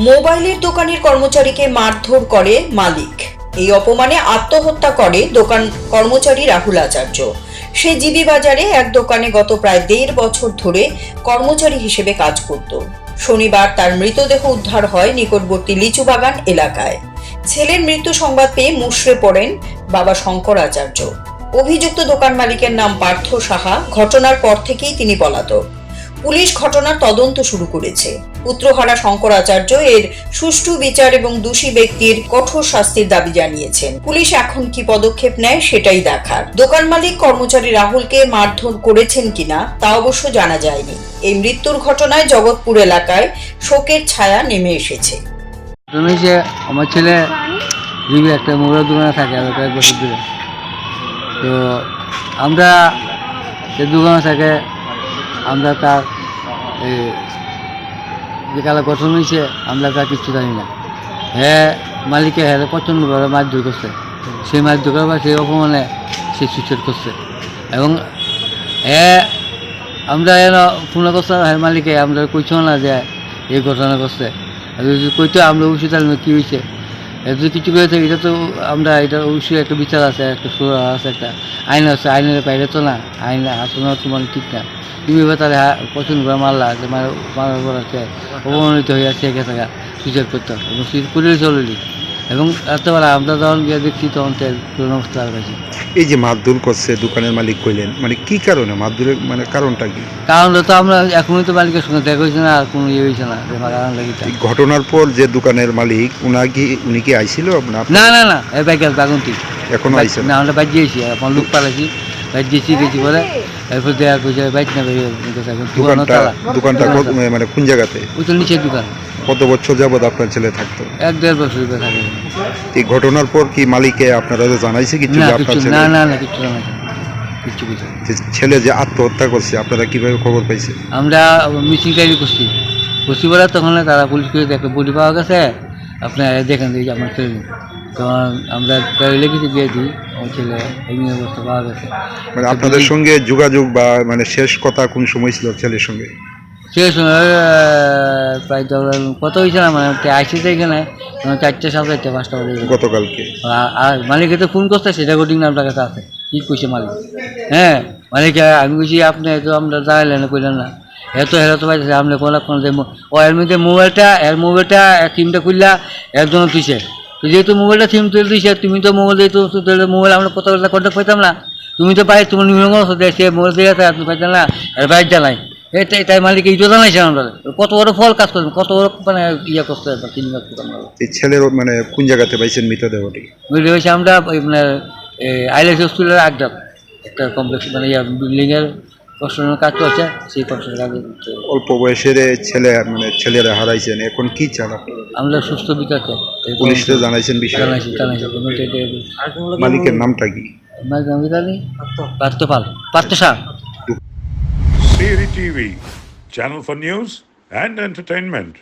মোবাইলের দোকানের কর্মচারীকে মারধর করে মালিক। এই অপমানে আত্মহত্যা করে দোকান কর্মচারী রাহুল আচার্য। সে জিবি বাজারে এক দোকানে গত প্রায় 1.5 বছর ধরে কর্মচারী হিসেবে কাজ করত। শনিবার তার মৃতদেহ উদ্ধার হয় নিকটবর্তী লিচুবাগান এলাকায়। ছেলের মৃত্যু সংবাদ পেয়ে মুষড়ে পড়েন বাবা শঙ্কর আচার্য। অভিযুক্ত দোকান মালিকের নাম পার্থ সাহা। ঘটনার পর থেকেই তিনি পলাতক। পুলিশ ঘটনার তদন্ত শুরু করেছে। পুত্রহারা শঙ্কর আচার্য এর সুষ্ঠু বিচার এবং দোষী ব্যক্তির কঠোর শাস্তির দাবি জানিয়েছেন। পুলিশ এখন কি পদক্ষেপ নেয় সেটাই দেখার। দোকান মালিক কর্মচারী রাহুলকে মারধর করেছেন কিনা তা অবশ্য জানা যায়নি। এই মৃত্যুর ঘটনায় জগৎপুর এলাকায় শোকের ছায়া নেমে এসেছে। আমার ছেলে একটা মোবাইল দোকানে থাকে আর কয়েক বছর ধরে। তো আমরা যে দোকানে থাকে আমরা তার যে কালা গঠন হয়েছে আমরা তার কিছু জানি না। হ্যাঁ মালিকে হ্যাঁ প্রচণ্ডভাবে মারধর করছে। সেই মারধর করার বা সেই অপমানে সে সুইসাইড করছে। এবং হ্যাঁ আমরা এন ফোন করছে হ্যাঁ মালিকে আমরা কইছো না যে এই ঘটনা করছে। যদি কইতো আমরা অবশ্যই জানি কী হয়েছে। যদি কিছু করে থাকে এটা তো আমরা এটা অবশ্যই একটা বিচার আছে, একটা সুরা আছে, একটা আইন আছে। আইনের বাইরে তো না, আইন আসলে তোমার ঠিক না। তুমি এবার তাহলে পছন্দ করে মারলা যে মারার পর আছে অপমানিত হয়ে আছে একে থাকা সুইসাইড করতাম এবং সুইসাইড করে চললি। এবং রাত্রেবেলা আমরা যখন গিয়ে দেখছি তখন পুরোনো অবস্থা আর কাছে। এই যে মারধর করছে দোকানের মালিক কইলেন, মানে কি কারণে মারধরের মানে কারণটা কি? কারণটা তো আমরা এখনই তো মালিকের সঙ্গে দেখা হয়েছে না, আর কোনো ইয়ে হয়েছে না যে কারণ লাগিতে। ঘটনার পর যে দোকানের মালিক উনি কি আইছিল? না না না এই বাইকের বাগুনটি এখনো আইছে না, আমরা বাইক দিয়েছি এখন লোক পালাইছি বাইক দিয়েছি গেছি বলে এরপর দেখা করছে বাইক না দোকানটা মানে কোন জায়গাতে? ওই তো নিচের দোকান। কত বছর যাবত আপনার ছেলে থাকতো? 1-1.5 বছর থাকে। এই ঘটনার পর কি মালিককে আপনারা জানাইছে কিছু? না না না কিছু জানাইছে কিছু কিছু। ছেলে যে আত্মহত্যা করছে আপনারা কিভাবে খবর পাইছে? আমরা মিছিল তৈরি করছি বলে তখন তারা পুলিশ করে দেখে বডি পাওয়া গেছে আপনার দেখেন যে আমার ছেলে। তখন আমরা লেগেছি দিয়ে দিই আমার ছেলে এমনি অবস্থা পাওয়া গেছে। মানে আপনাদের সঙ্গে যোগাযোগ বা মানে শেষ কথা কোন সময় ছিল ছেলের সঙ্গে? শেষ প্রায় কত হয়েছে না মানে আইসি তো এখানে 4টা 4:30 5টা বাজে গতকালকে। আর মালিকে তো ফোন করছে সেটা রেকর্ডিং আপনার কাছে আছে। কি কইছে মালিক? হ্যাঁ মালিক আমি কইছি আপনি তো আমরা জানাইলেন কইলেন না এত হেরা তো পাইছে আপনি কোন ও এর মধ্যে মোবাইলটা সিমটা খুললা একজন তুইছে। তো যেহেতু মোবাইলটা সিম তুলে দিয়েছে তুমি তো মোবাইল যেহেতু মোবাইল আমরা কত কন্ট্যাক্ট পাইতাম না। তুমি তো পাই তোমার নিয়ম সে মোবাইল দিয়ে আছে আপনি পাইতেন না আর বাইক জানাই তাই মালিক এইটা জানাইছে আমরা কত বড় ফল কাজ করবেন কত বড় মানে ইয়ে করতে হবে। এই ছেলের মানে কোন জায়গাতে পাইছেন মৃতদেহটি? হয়েছে আমরা আপনার আইলেস স্কুলের আড্ডা একটা কমপ্লেক্স মানে বিল্ডিংয়ের কনস্ট্রাকশনের কাজ চলছে সেই কনস্ট্রাকশনের কাজে। অল্প বয়সের ছেলে মানে ছেলেরা হারাইছেন, এখন কি চান? আমরা সুস্থ বিচার চাই। পুলিশকে জানাইছেন বিষয়? জানাইছি মালিকের নামটা কি? Partha Saha. Siri TV, channel for news and entertainment.